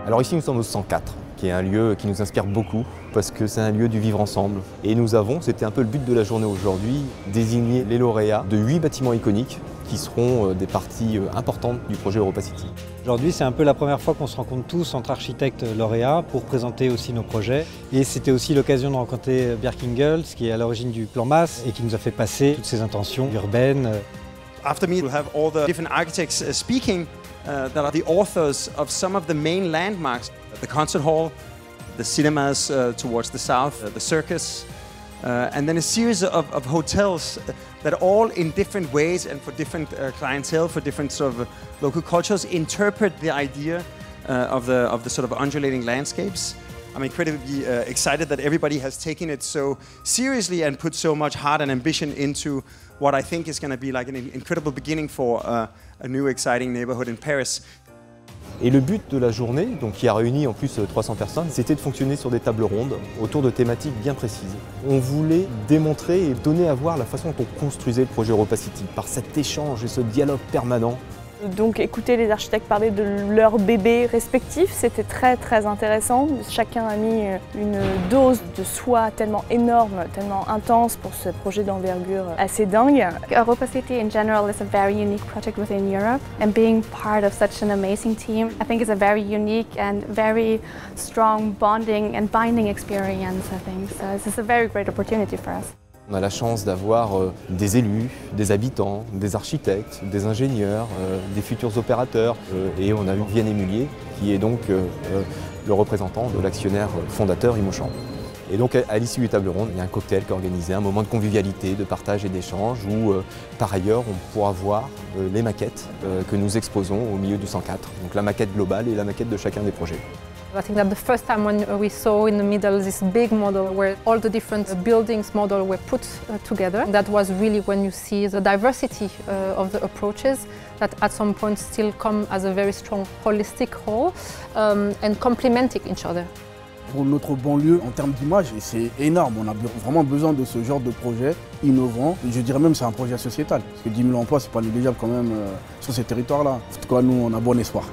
Alors ici nous sommes au 104, qui est un lieu qui nous inspire beaucoup parce que c'est un lieu du vivre ensemble. Et nous avons, c'était un peu le but de la journée aujourd'hui, désigné les lauréats de 8 bâtiments iconiques qui seront des parties importantes du projet EuropaCity. Aujourd'hui, c'est un peu la première fois qu'on se rencontre tous entre architectes lauréats pour présenter aussi nos projets. Et c'était aussi l'occasion de rencontrer Bjerke Ingels, qui est à l'origine du plan MAS et qui nous a fait passer toutes ces intentions urbaines. After me, we'll have all the different architects speaking that are the authors of some of the main landmarks. The concert hall, the cinemas towards the south, the circus, and then a series of hotels that all in different ways and for different clientele, for different sort of local cultures, interpret the idea of the sort of undulating landscapes. I'm incredibly excited that everybody has taken it so seriously and put so much heart and ambition into what I think is going to be like an incredible beginning for a new exciting neighborhood in Paris. Et le but de la journée, donc qui a réuni en plus 300 personnes, c'était de fonctionner sur des tables rondes autour de thématiques bien précises. On voulait démontrer et donner à voir la façon dont on construisait le projet EuropaCity, par cet échange et ce dialogue permanent. Donc écouter les architectes parler de leurs bébés respectifs, c'était très intéressant. Chacun a mis une dose de soi tellement énorme, tellement intense pour ce projet d'envergure assez dingue. EuropaCity in general is a very unique project within Europe, and being part of such an amazing team, I think is a very unique and very strong bonding and binding experience, I think. So this is a very great opportunity for us. On a la chance d'avoir des élus, des habitants, des architectes, des ingénieurs, des futurs opérateurs. Et on a eu Vianney Mullier, qui est donc le représentant de l'actionnaire fondateur Imochamp. Et donc à l'issue des tables rondes, il y a un cocktail qui est organisé, un moment de convivialité, de partage et d'échange, où par ailleurs on pourra voir les maquettes que nous exposons au milieu du 104. Donc la maquette globale et la maquette de chacun des projets. I think that the first time when we saw in the middle this big model where all the different buildings model were put together, that was really when you see the diversity of the approaches that at some point still come as a very strong holistic whole and complementing each other. Pour notre banlieue, en termes d'image, c'est énorme. On a vraiment besoin de ce genre de projet innovant. Je dirais même que c'est un projet sociétal. Parce que 10 000 emplois, c'est pas négligeable quand même sur ces territoires-là. En tout cas, nous, on a bon espoir.